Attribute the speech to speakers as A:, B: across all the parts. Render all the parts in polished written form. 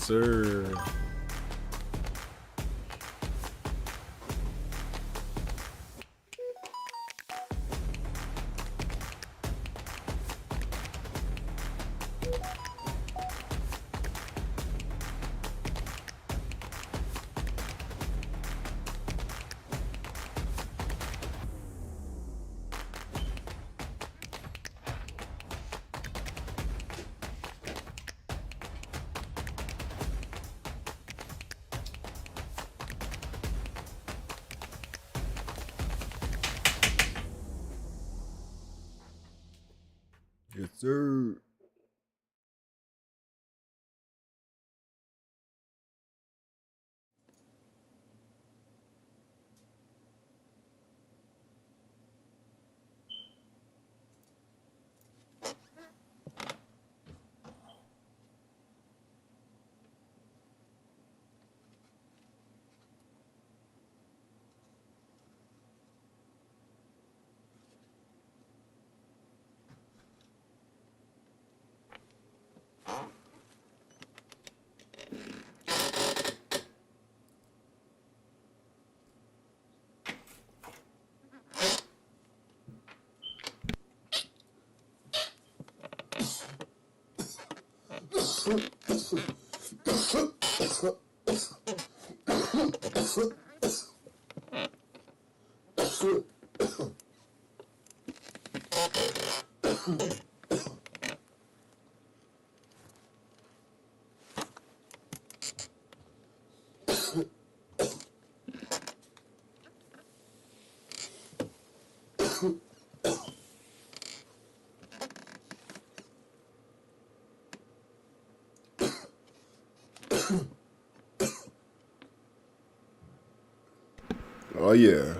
A: sir. Yes, sir. Oh yeah.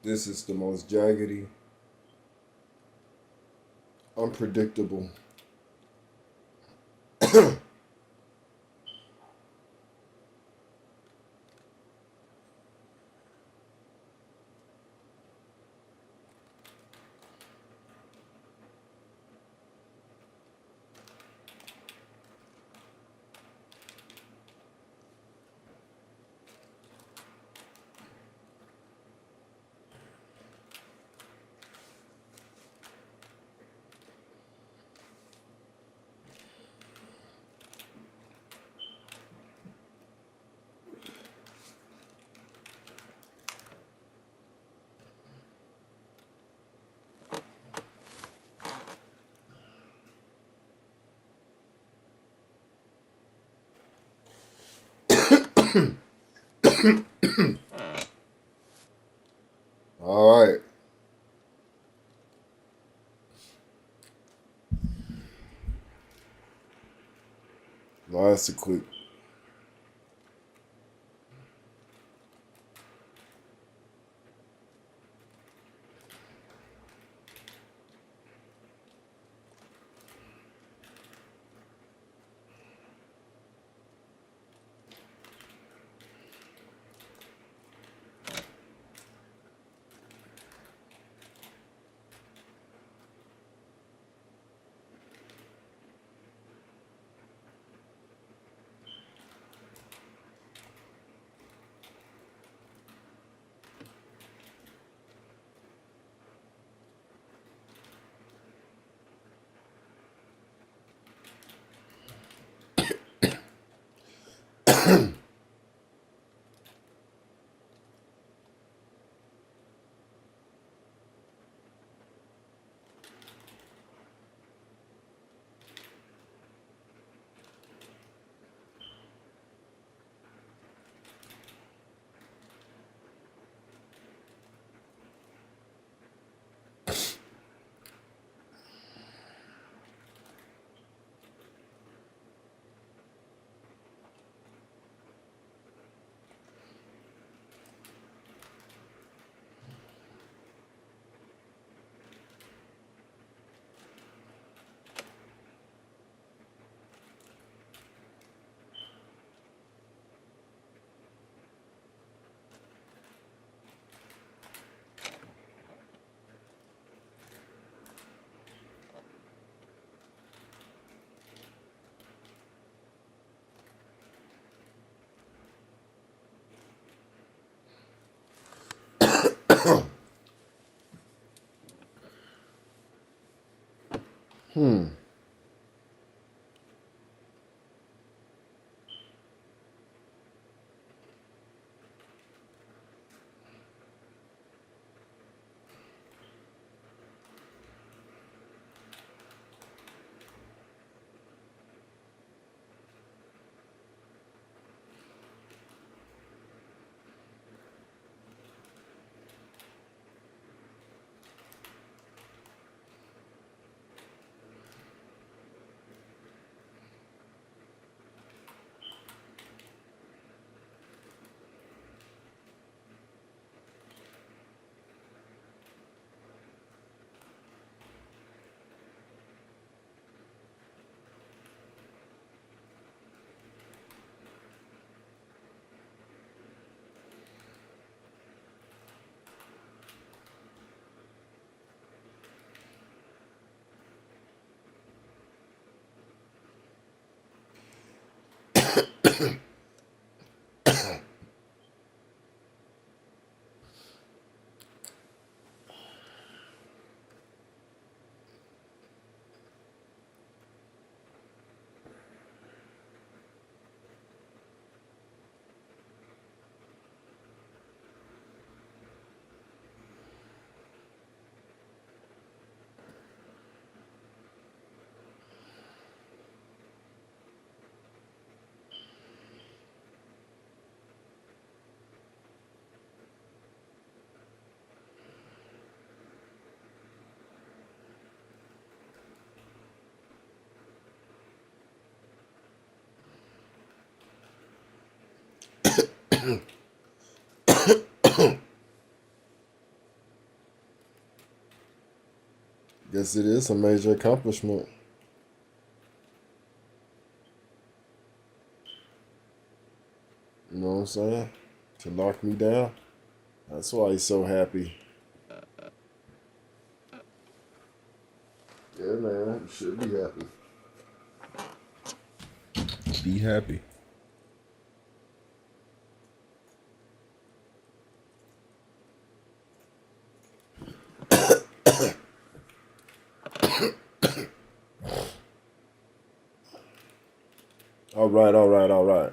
A: This is the most jaggedy, unpredictable. All right. Well, that's a quick. Hmm. Guess it is a major accomplishment. You know what I'm saying? To knock me down. That's why he's so happy. Yeah, man. You should be happy. Be happy. All right, all right, all right.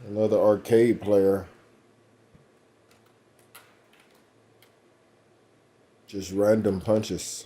A: Another arcade player. Just random punches.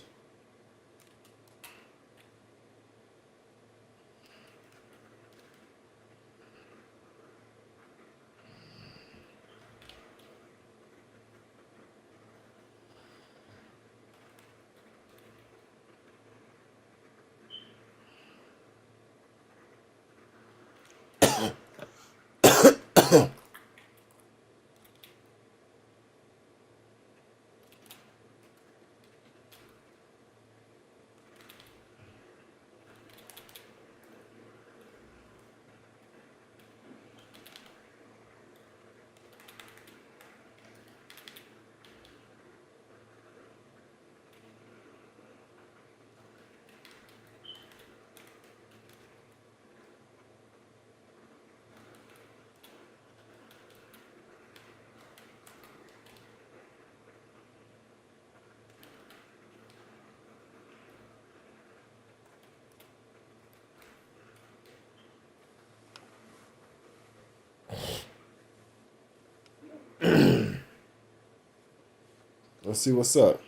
A: Let's see what's up.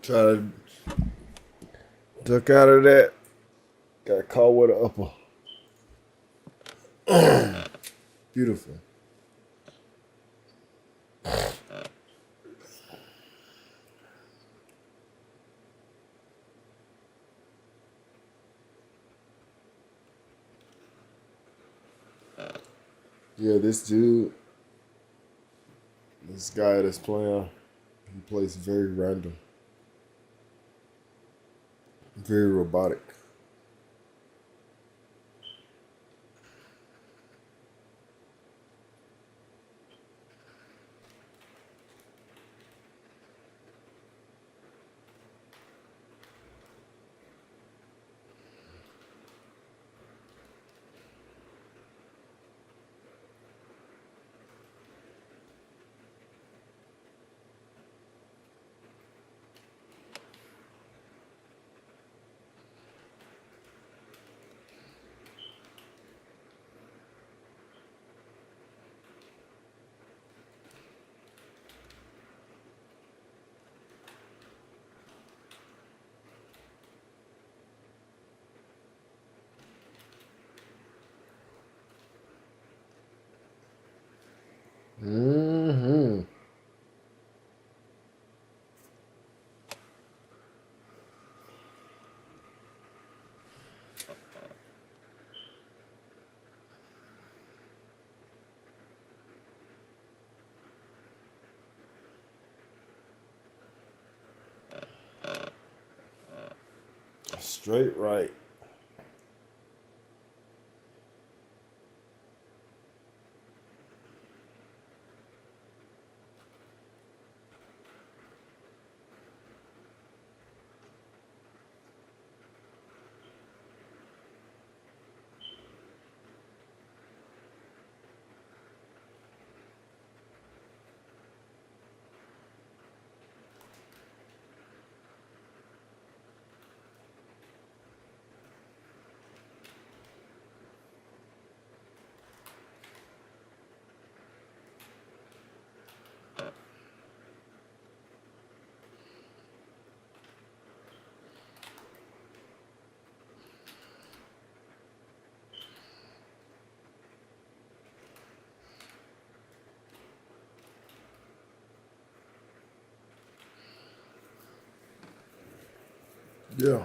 A: Try to duck out of that. Got caught with an upper. Beautiful. Yeah, this dude, this guy that's playing, he plays very random, very robotic. Mm-hmm. Straight right. Yeah.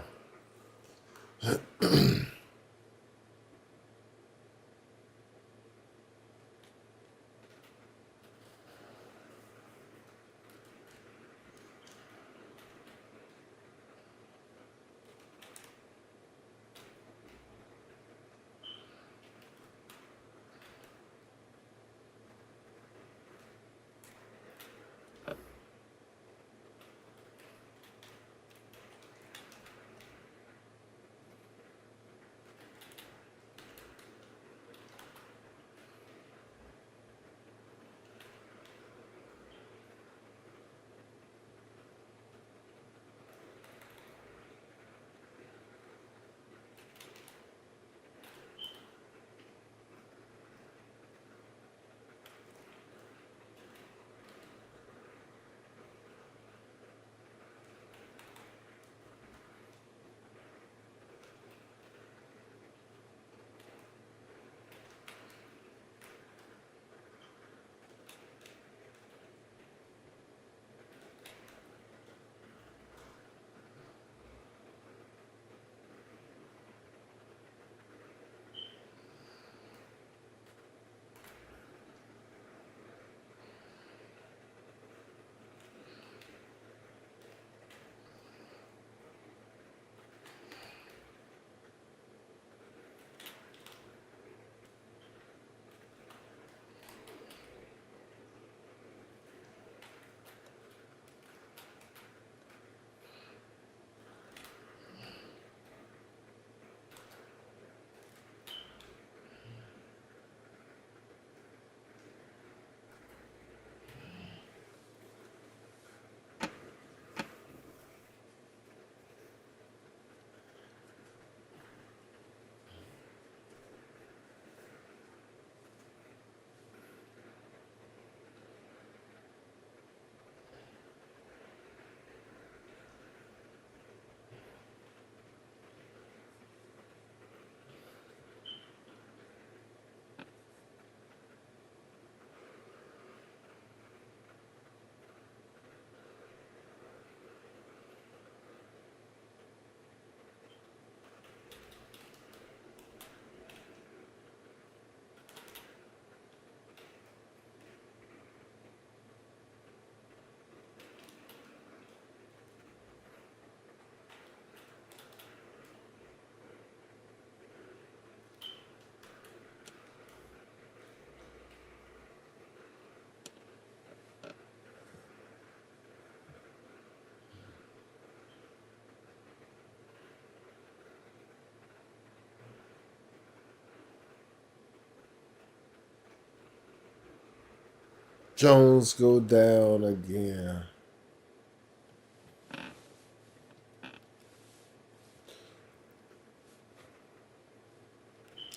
A: Jones go down again.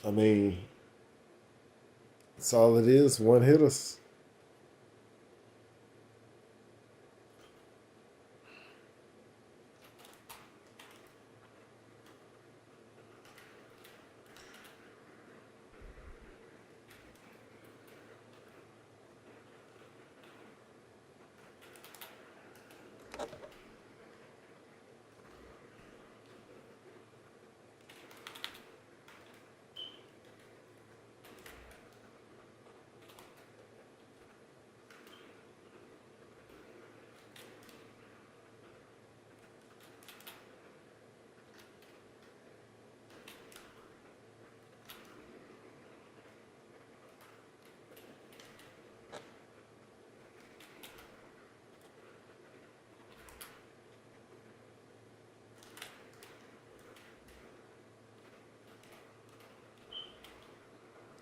A: I mean, that's all it is. One hitters.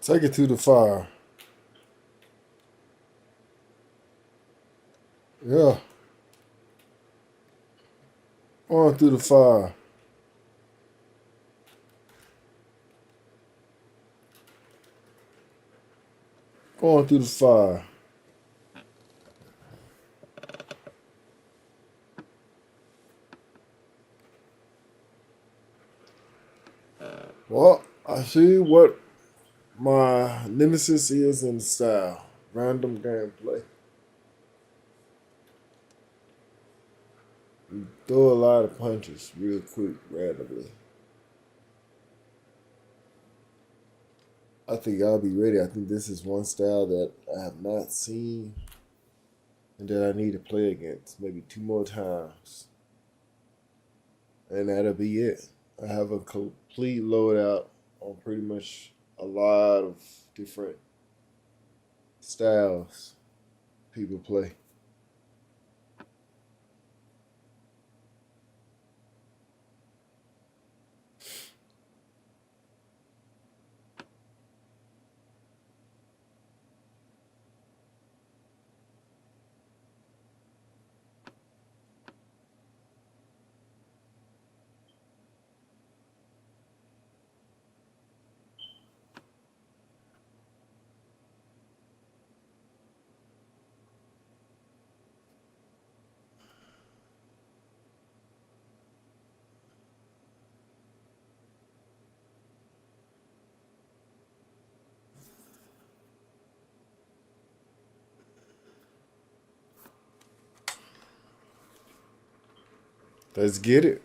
A: Take it to the fire. Yeah. On through the fire. Going through the fire. Well, I see what my nemesis is in style. Random gameplay. You throw a lot of punches real quick, randomly. I think I'll be ready. I think this is one style that I have not seen and that I need to play against maybe 2 more times. And that'll be it. I have a complete loadout on pretty much a lot of different styles people play. Let's get it.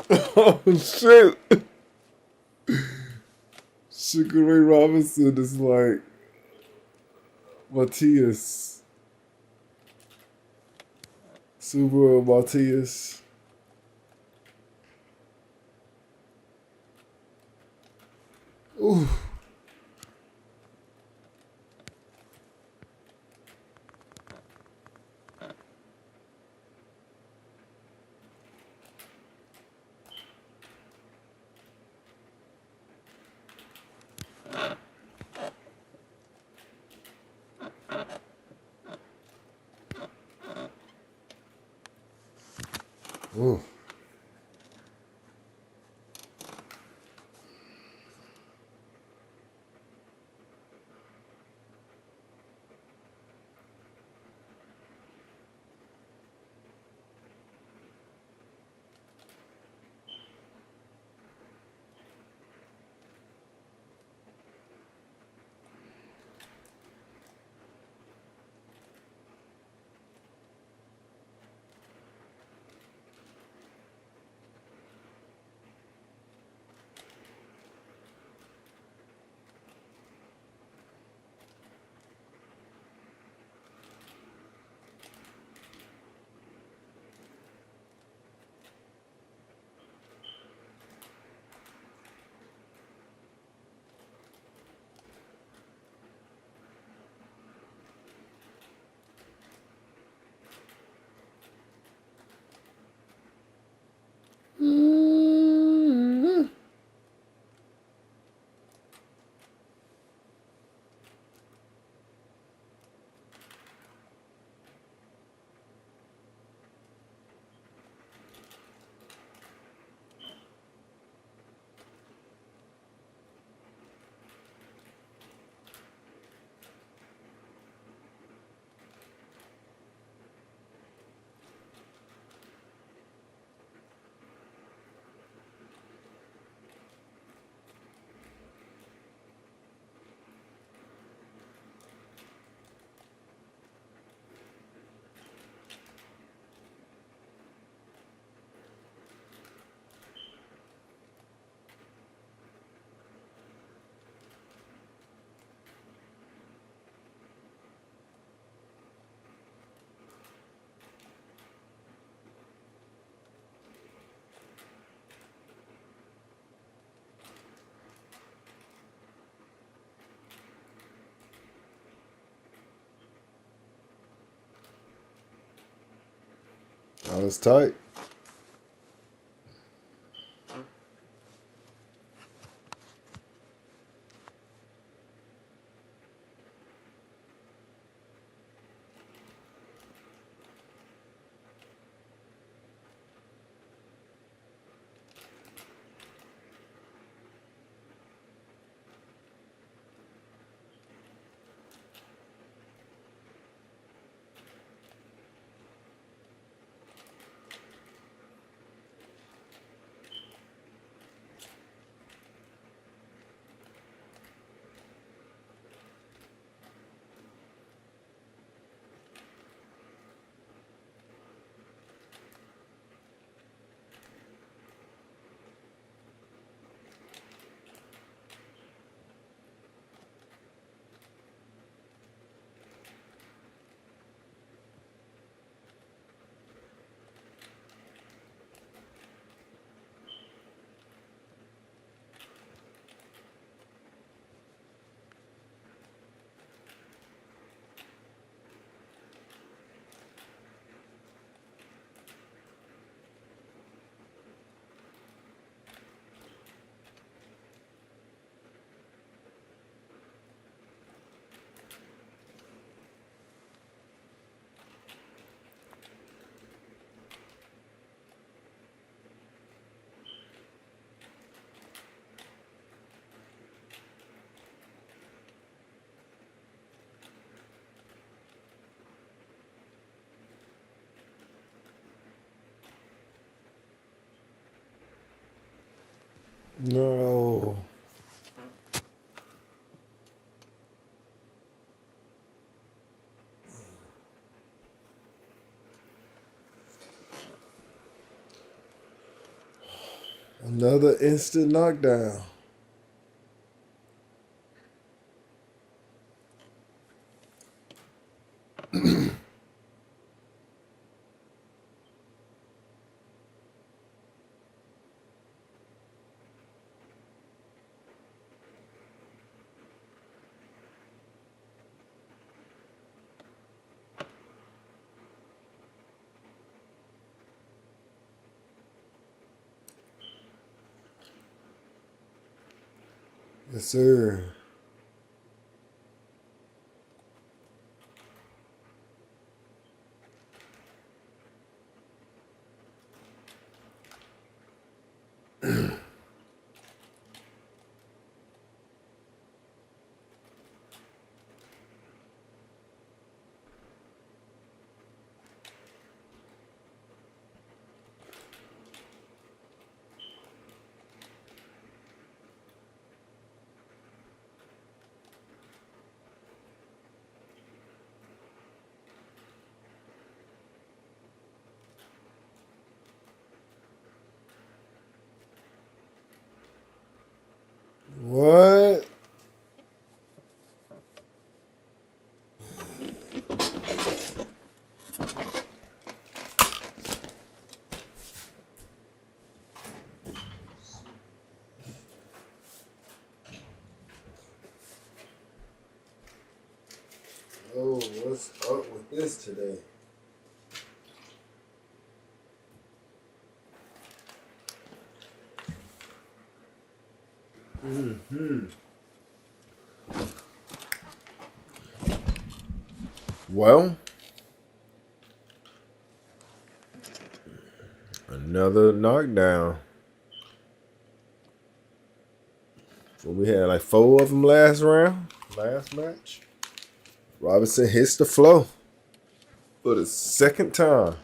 A: Oh shit! Sugar Ray Robinson is like Matthias. Subaru Matthias. Ooh. Ooh. Mm-hmm. That was tight. No. Another instant knockdown. Yes, sir. What? Oh, what's up with this today? Well, another knockdown. So we had like 4 of them last match. Robinson hits the flow for the second time.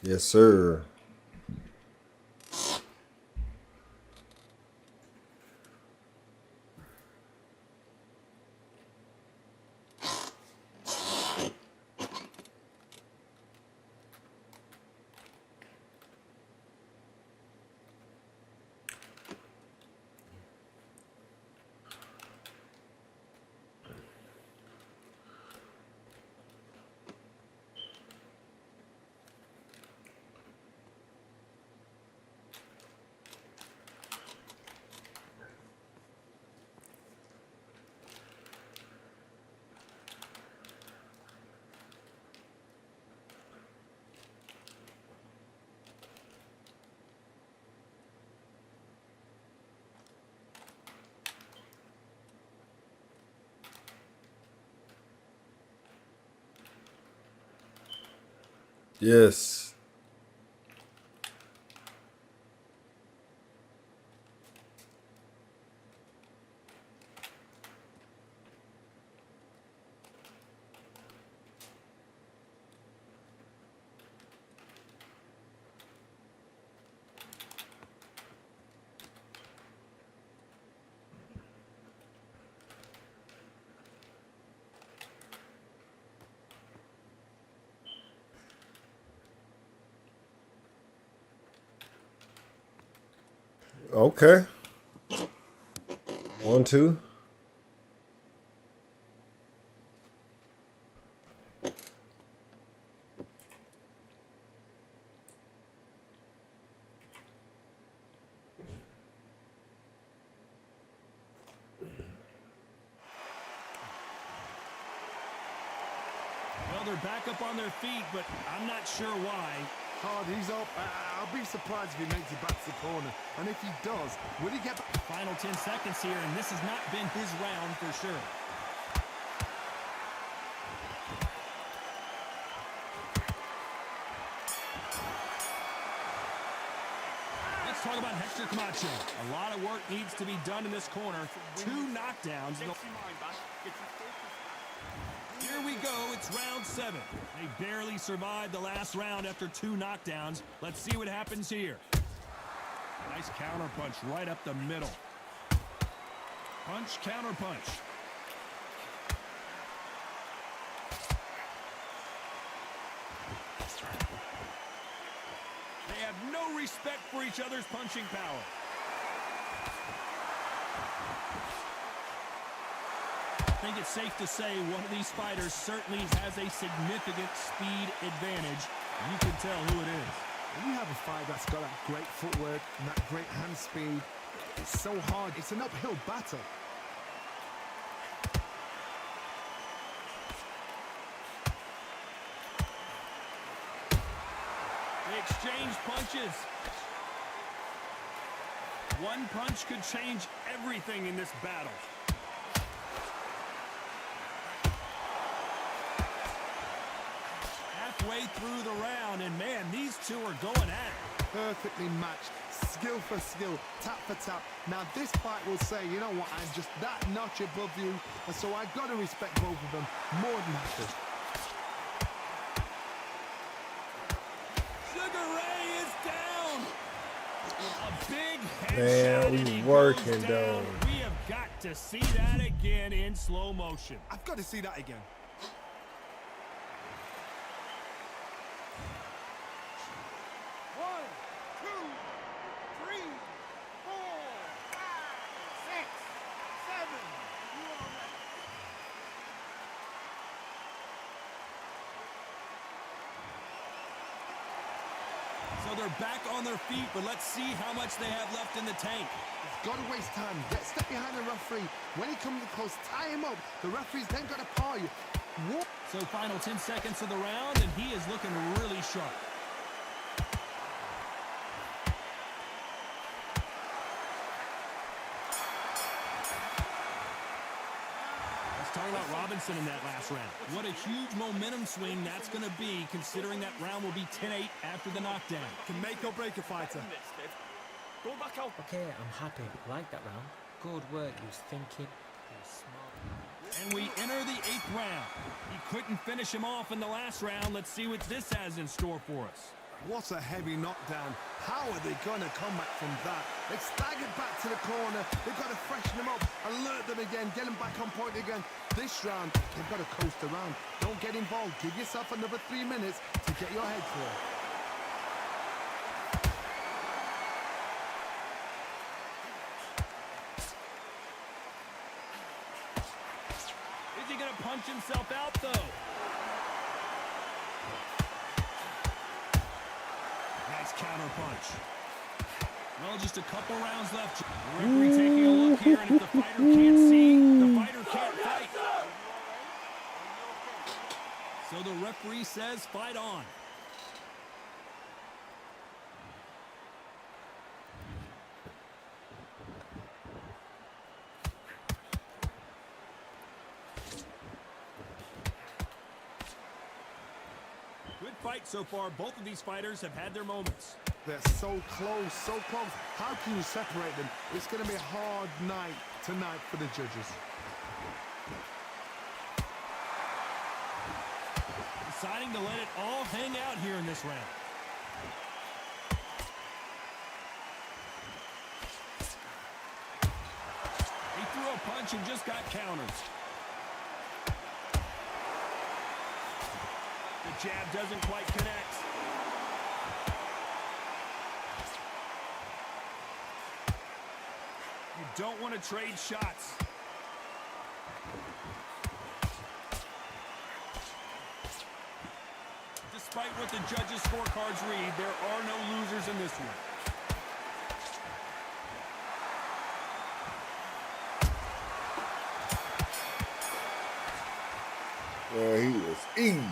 A: Yes, sir. Yes. Okay. 1, 2.
B: Well, they're back up on their feet, but I'm not sure why.
C: He's up. I'll be surprised if he makes it back to the corner. And if he does, will he get back?
B: Final 10 seconds here, and this has not been his round for sure. Let's talk about Hector Camacho. A lot of work needs to be done in this corner. 2 knockdowns. Here we go, it's round 7. They barely survived the last round after 2 knockdowns. Let's see what happens here. Nice counter punch right up the middle. Punch, counter punch. They have no respect for each other's punching power. I think it's safe to say one of these fighters certainly has a significant speed advantage. You can tell who it is.
C: When you have a fight that's got that great footwork and that great hand speed, it's so hard. It's an uphill battle.
B: They exchange punches. One punch could change everything in this battle. Halfway through the round, and man, these two are going at it.
C: Perfectly matched, skill for skill, tap for tap. Now this fight will say, you know what, I'm just that notch above you, and so I've got to respect both of them more than happy.
B: Sugar Ray is down. A big headshot,
A: Man,
B: and he
A: he's
B: goes
A: working,
B: down.
A: though.
B: We have got to see that again in slow motion.
C: I've got to see that again.
B: So they're back on their feet, but let's see how much they have left in the tank.
C: Got to waste time. Step behind the referee. When he comes close, tie him up. The referee's then got to paw you. Whoop.
B: So final 10 seconds of the round, and he is looking really sharp. Talk about Robinson in that last round. What a huge momentum swing that's going to be, considering that round will be 10-8 after the knockdown.
C: Can make or break a fighter.
D: Go back out. Okay, I'm happy. Like that round. Good work. He was thinking. He was smart.
B: And we enter the 8th round. He couldn't finish him off in the last round. Let's see what this has in store for us.
C: What a heavy knockdown. How are they going to come back from that? They staggered back to the corner. They've got to freshen them up, alert them again, get them back on point again. This round, they've got to coast around. Don't get involved. Give yourself another 3 minutes to get your head clear.
B: Is he going to punch himself out, though? Nice counter punch. Well, just a couple rounds left. The referee taking a look here, and if the fighter can't see, the fighter can't fight. So the referee says fight on. Good fight so far. Both of these fighters have had their moments.
C: They're so close, so close. How can you separate them? It's going to be a hard night tonight for the judges.
B: Deciding to let it all hang out here in this round. He threw a punch and just got counters. The jab doesn't quite connect. You don't want to trade shots. Despite what the judges' scorecards read, there are no losers in this one.
A: He was eating.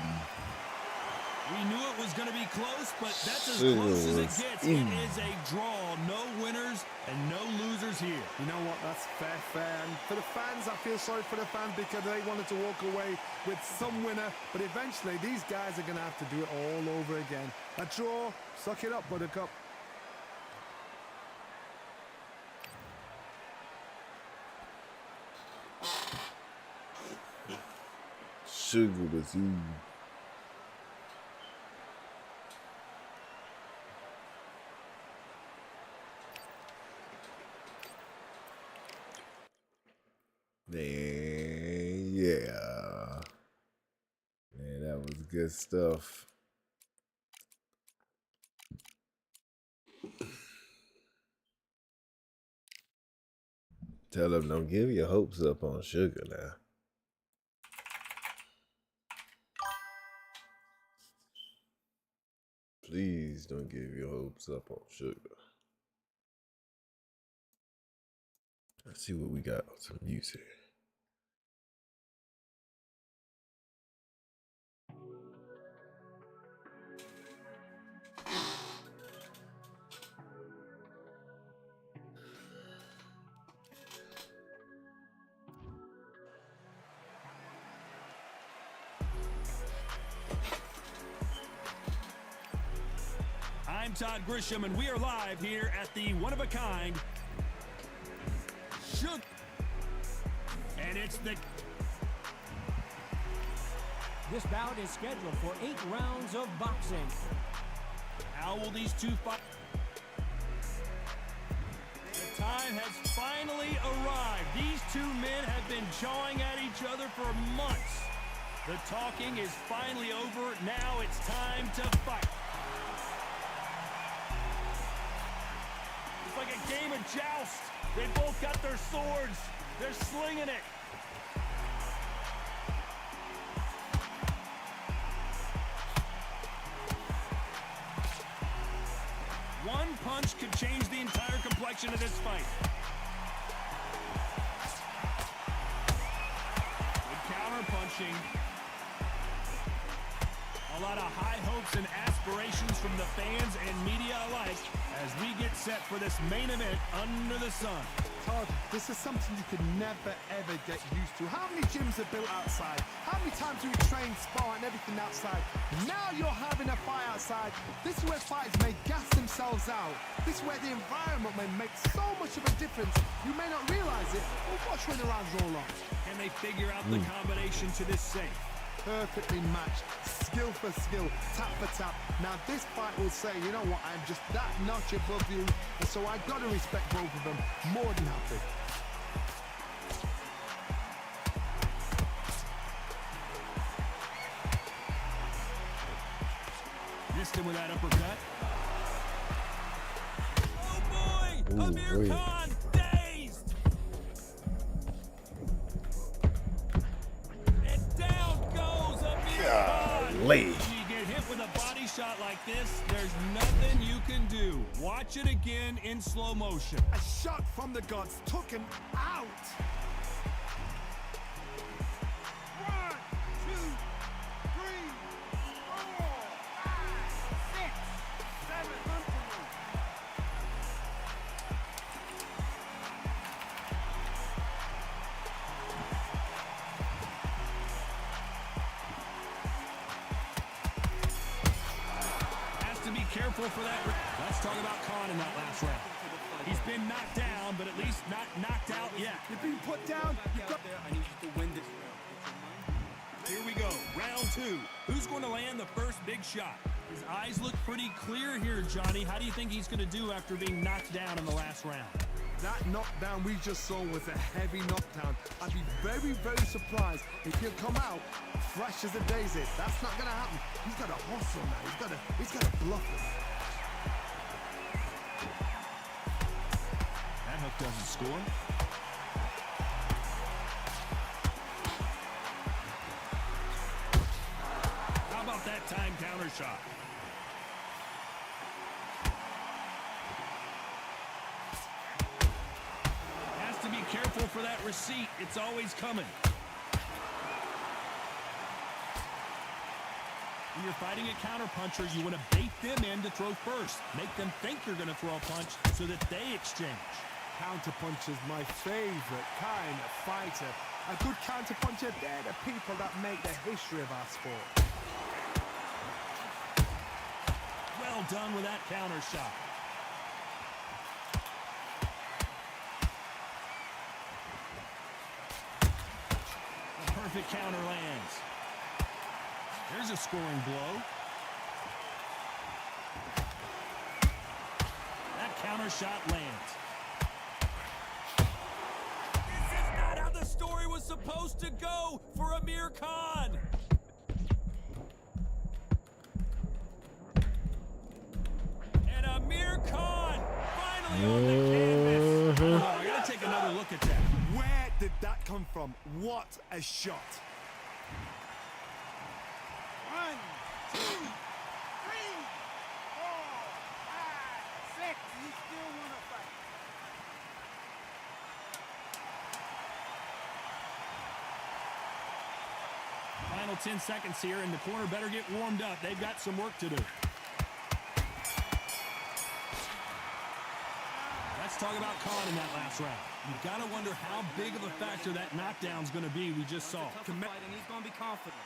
B: We knew it was going to be close, but that's as
A: Sugar
B: close as it
A: was
B: gets.
A: eating.
B: It is a draw. No winners and no losers here.
C: You know what? That's fair. And for the fans, I feel sorry for the fans because they wanted to walk away with some winner. But eventually, these guys are going to have to do it all over again. A draw. Suck it up, Buttercup.
A: Sugar was eating. Man, yeah. Man, that was good stuff. Tell them don't give your hopes up on Sugar now. Please don't give your hopes up on Sugar. Let's see what we got on some music.
B: I'm Todd Grisham, and we are live here at the one-of-a-kind Sugar. And it's the...
E: This bout is scheduled for 8 rounds of boxing.
B: How will these two fight? The time has finally arrived. These two men have been jawing at each other for months. The talking is finally over. Now it's time to fight. It's like a game of joust. They both got their swords. They're slinging it. One punch could change the entire complexion of this fight. Good counter punching. A lot of high hopes and aspirations from the fans and media alike as we get set for this main event under the sun.
C: Todd, this is something you could never, ever get used to. How many gyms are built outside? How many times do we train, spar, and everything outside? Now you're having a fight outside. This is where fighters may gas themselves out. This is where the environment may make so much of a difference. You may not realize it, but watch when the rounds roll on.
B: Can they figure out the combination to this safe?
C: Perfectly matched, skill for skill, tap for tap. Now this fight will say, you know what, I'm just that notch above you, and so I gotta respect both of them more than happy.
B: Missed him with that uppercut. Oh boy! Amir Khan dazed! And down goes Amir Khan!
A: Golly.
B: When you get hit with a body shot like this, there's nothing you can do. Watch it again in slow motion.
C: A shot from the gods took him out. 1, 2, 3, 4, 5, 6, 7.
B: Has to be careful for that. Let's talk about Khan in that last round. He's been knocked down, but at least not knocked out yet.
C: You've been put down. You've got
F: there. I need you to win this round.
B: Here we go, round 2. Who's going to land the first big shot? His eyes look pretty clear here, Johnny. How do you think he's going to do after being knocked down in the last round?
C: that knockdown we just saw was a heavy knockdown. I'd be very, very surprised if he'll come out fresh as a daisy. That's not gonna happen. He's got to hustle now. He's got to bluff it.
B: That hook doesn't score. How about that time counter shot? Has to be careful for that receipt. It's always coming. When you're fighting a counterpuncher, you want to bait them in to throw first. Make them think you're going to throw a punch so that they exchange.
C: Counterpuncher's my favorite kind of fighter. A good counterpuncher, they're the people that make the history of our sport.
B: Well done with that counter shot. The perfect counter lands. There's a scoring blow. That counter shot lands. This is not how the story was supposed to go for Amir Khan. And Amir Khan finally on the canvas. Oh, I gotta take another look at that.
C: Where did that come from? What a shot.
F: 1, 2, 3, 4, 5, 6. You still want to fight?
B: Final 10 seconds here, and the corner better get warmed up. They've got some work to do. Let's talk about Khan in that last round. You've got to wonder how big of a factor that knockdown's going to be we just saw.
F: Tougher fight, and he's going to be confident.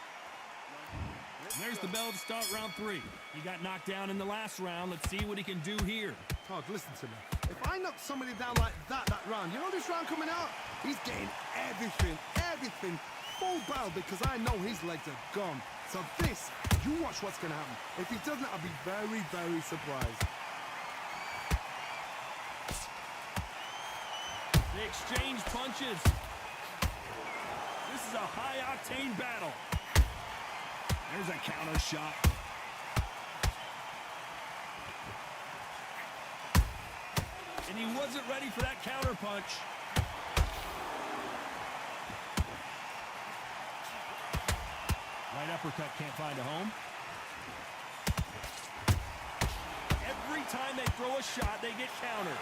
B: There's the bell to start round 3. He got knocked down in the last round. Let's see what he can do here.
C: Todd, listen to me. If I knock somebody down like that round, you know this round coming out? He's getting everything, full barrel, because I know his legs are gone. So this, you watch what's going to happen. If he doesn't, I'll be very, very surprised.
B: They exchange punches. This is a high-octane battle. There's a counter shot. And he wasn't ready for that counter punch. Right uppercut can't find a home. Every time they throw a shot, they get countered.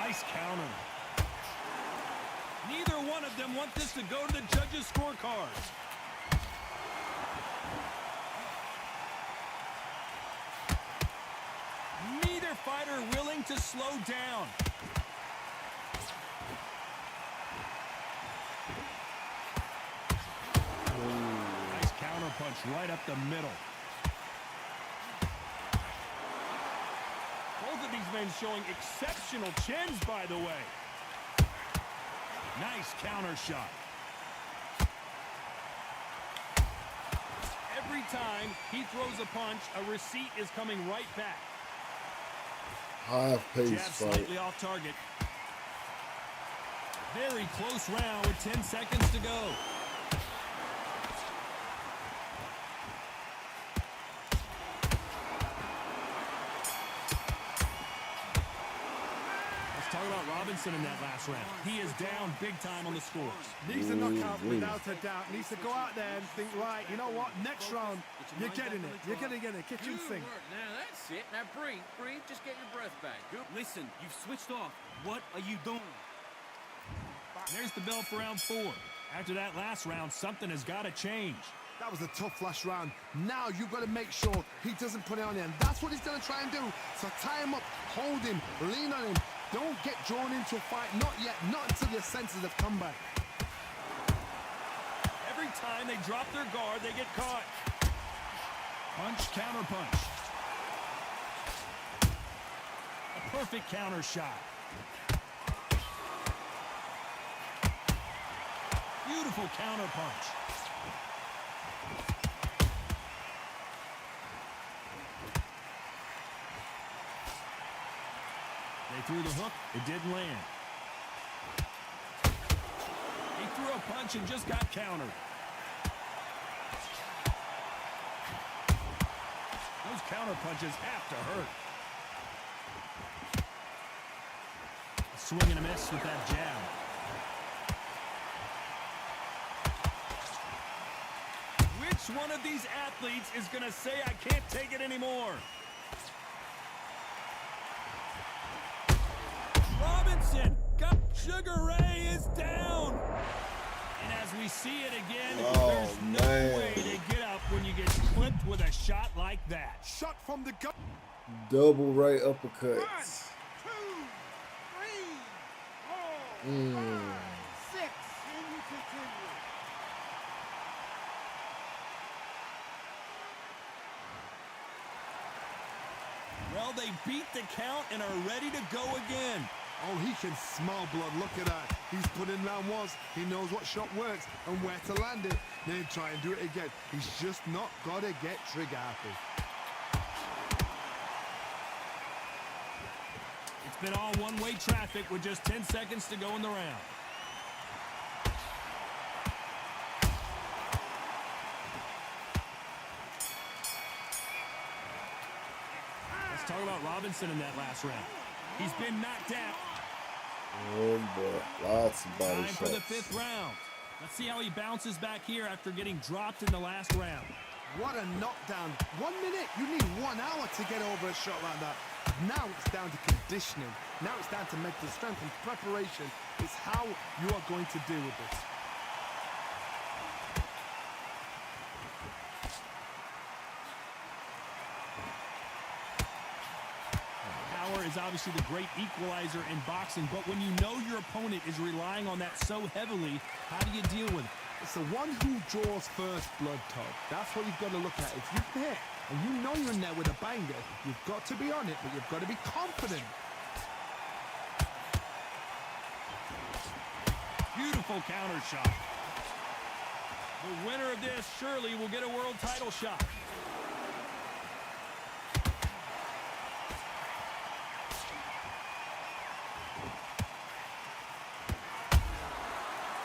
B: Nice counter. Neither one of them want this to go to the judges' scorecards. Neither fighter willing to slow down. Nice counter punch right up the middle. Both of these men showing exceptional chins, by the way. Nice counter shot. Every time he throws a punch, a receipt is coming right back.
A: High-paced
B: Jab
A: fight.
B: slightly off target. Very close round with 10 seconds to go. Let's talk about Robinson in that last round. He is down big time on the scores.
C: Needs a knockout without a doubt. Needs to go out there and think, right, you know what? Next round, you're getting it. You're going to get it. Kitchen
G: Good
C: sink.
G: work. Now that's it. Now breathe. Just get your breath back. Good. Listen, you've switched off. What are you doing?
B: There's the bell for round 4. After that last round, something has got to change.
C: That was a tough last round. Now you've got to make sure he doesn't put it on you. And that's what he's going to try and do. So tie him up, hold him, lean on him. Don't get drawn into a fight. Not yet. Not until your senses have come back.
B: Every time they drop their guard, they get caught. Punch, counter punch. A perfect counter shot. Beautiful counter punch. They threw the hook. It didn't land. He threw a punch and just got countered. Those counter punches have to hurt. A swing and a miss with that jab. Which one of these athletes is going to say, I can't take it anymore? Sugar Ray is down. And as we see it again, there's no
A: man.
B: way to get up when you get clipped with a shot like that.
C: Shot from the gut.
A: Double right
F: One,
A: uppercuts.
F: 2, 3, 4,
A: Mm.
F: 5, 6. And you continue.
B: Well, they beat the count and are ready to go again.
C: Oh, he can smell blood. Look at that. He's put in round once. He knows what shot works and where to land it. Then try and do it again. He's just not got to get trigger happy.
B: It's been all one-way traffic with just 10 seconds to go in the round. Let's talk about Robinson in that last round. He's been knocked out.
A: Oh boy, lots of body
B: Time for the
A: shots.
B: 5th round. Let's see how he bounces back here after getting dropped in the last round.
C: What a knockdown. 1 minute. You need 1 hour to get over a shot like that. Now it's down to conditioning. Now it's down to mental strength and preparation. It's how you are going to deal with this.
B: Power is obviously the great equalizer in boxing, but when you know your opponent is relying on that so heavily, how do you deal with it?
C: It's the one who draws first blood, Todd. That's what you've got to look at. If you hit and you know you're in there with a banger, you've got to be on it, but you've got to be confident.
B: Beautiful counter shot. The winner of this surely will get a world title shot.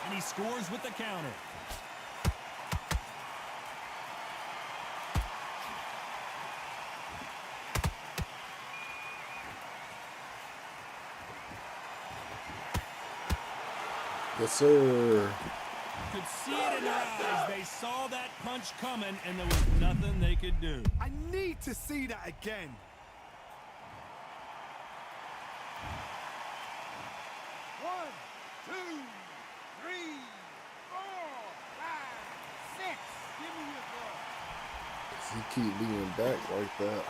B: And he scores with the counter.
A: Yes, sir.
B: Could see it in their eyes. They saw that punch coming, and there was nothing they could do.
C: I need to see that again.
F: One, 2, 3, 4, 5, 6. Give me your ball.
A: He keep leaning back like that.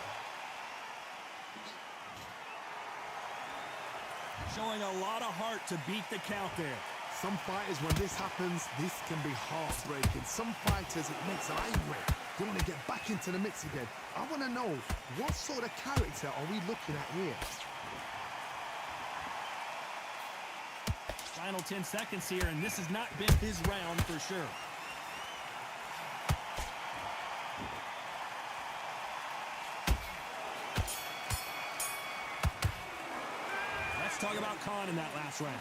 B: Showing a lot of heart to beat the count there.
C: Some fighters, when this happens, this can be heartbreaking. Some fighters, it makes them angry. They want to get back into the mix again. I want to know, what sort of character are we looking at here?
B: Final 10 seconds here, and this has not been his round for sure. Let's talk about Khan in that last round.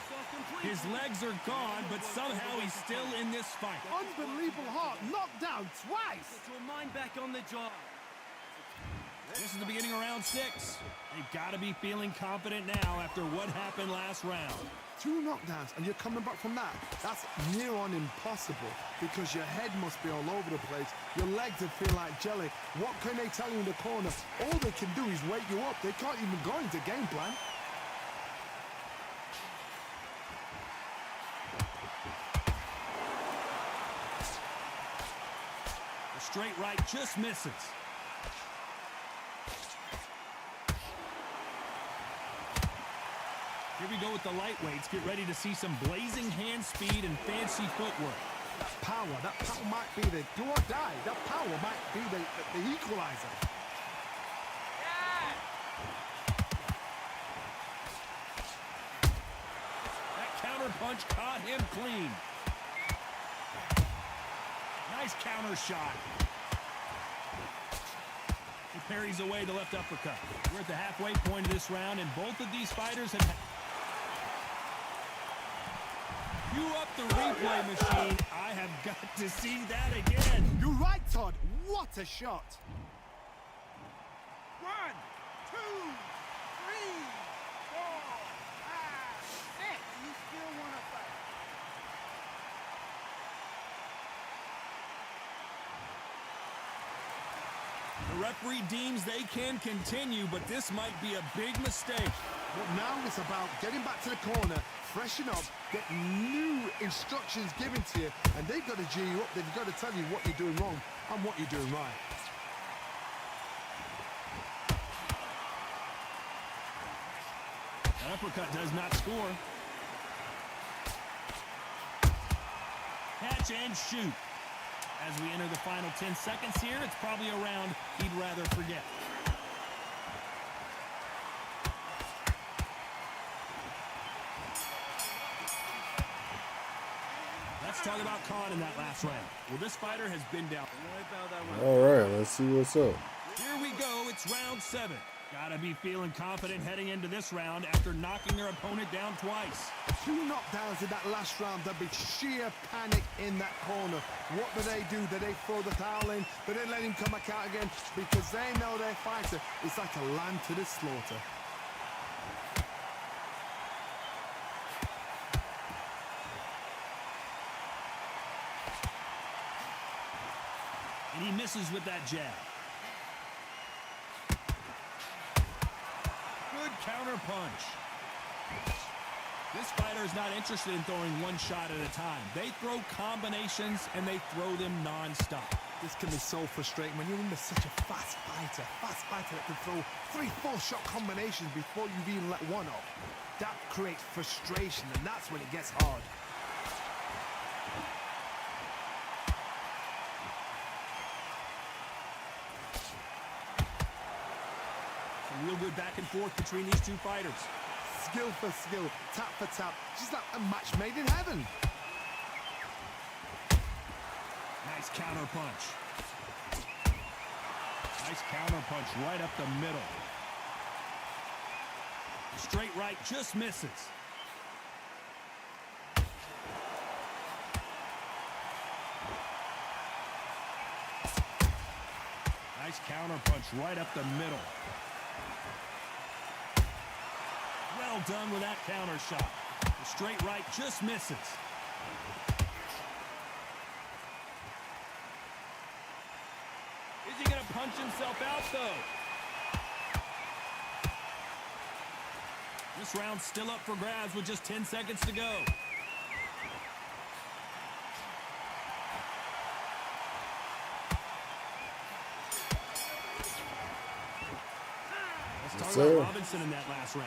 B: His legs are gone, but somehow he's still in this fight.
C: Unbelievable heart, knocked down twice.
G: Get your mind back on the job.
B: This is the beginning of round 6. They've got to be feeling confident now after what happened last round.
C: 2 knockdowns, and you're coming back from that. That's near on impossible, because your head must be all over the place. Your legs would feel like jelly. What can they tell you in the corner? All they can do is wake you up. They can't even go into game plan.
B: The straight right just misses. Here we go with the lightweights. Get ready to see some blazing hand speed and fancy footwork.
C: That power might be the do or die. That power might be the equalizer.
B: That counter punch caught him clean. Nice counter shot. He parries away the left uppercut. We're at the halfway point of this round, and both of these fighters have... Cue up the replay machine. I have got to see that again.
C: You're right, Todd. What a shot.
F: 1, 2, 3, 4, 5, 6. You still want to fight?
B: The referee deems they can continue, but this might be a big mistake.
C: But now it's about getting back to the corner, freshen up, get new instructions given to you, and they've got to G you up. They've got to tell you what you're doing wrong and what you're doing right.
B: That uppercut does not score. Catch and shoot. As we enter the final 10 seconds here, it's probably a round he'd rather forget. Let's talk about Khan in that last round. Well, this fighter has been down.
A: All right, let's see what's up.
B: Here we go. It's round 7. Gotta be feeling confident heading into this round after knocking their opponent down twice.
C: 2 knockdowns in that last round. There'll be sheer panic in that corner. What do? Do they throw the towel in? Do they let him come back out again? Because they know their fighter is like a lamb to the slaughter.
B: And he misses with that jab. Good counter punch. This fighter is not interested in throwing one shot at a time. They throw combinations and they throw them non-stop.
C: This can be so frustrating when you're under such a fast fighter that can throw 3-4 shot combinations before you've even let one off. That creates frustration, and that's when it gets hard.
B: Real good back and forth between these two fighters.
C: Skill for skill, tap for tap, just like a match made in heaven.
B: Nice counter punch. Nice counter punch right up the middle. Straight right just misses. Nice counter punch right up the middle. Well done with that counter shot. The straight right just misses. Is he going to punch himself out, though? This round's still up for grabs with just 10 seconds to go. Let's talk about Robinson in that last round.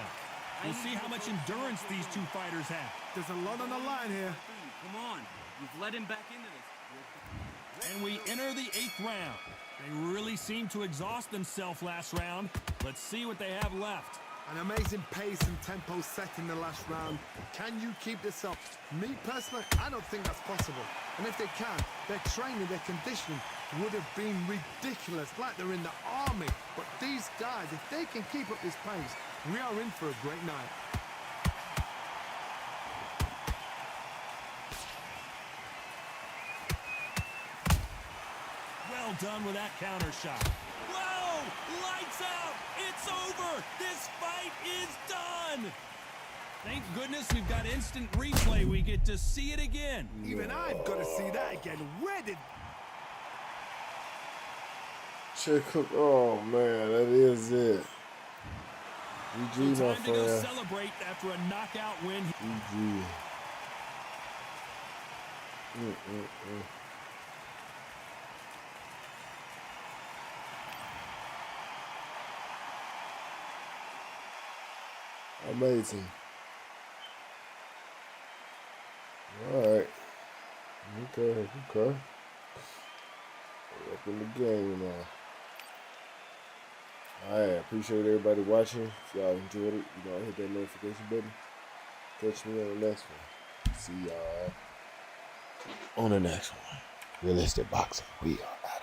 B: We'll see how much endurance these two fighters have.
C: There's a lot on the line here.
G: Come on. You've let him back into this.
B: And we enter the 8th round. They really seemed to exhaust themselves last round. Let's see what they have left.
C: An amazing pace and tempo set in the last round. Can you keep this up? Me personally, I don't think that's possible. And if they can, their training, their conditioning would have been ridiculous, like they're in the army. But these guys, if they can keep up this pace, we are in for a great night.
B: Well done with that counter shot. Whoa! Lights out! It's over! This fight is done! Thank goodness we've got instant replay. We get to see it again.
C: Even I've got to see that again. Where did...
A: Check Cook. Oh, man, that is it. GG,
B: So
A: my
B: time to go
A: friend.
B: celebrate after a knockout win.
A: GG. Amazing. Alright. Okay. Up in the game now. Alright, appreciate everybody watching. If y'all enjoyed it, hit that notification button. Catch me on the next one. See y'all on the next one. Realistic Boxing. We are out.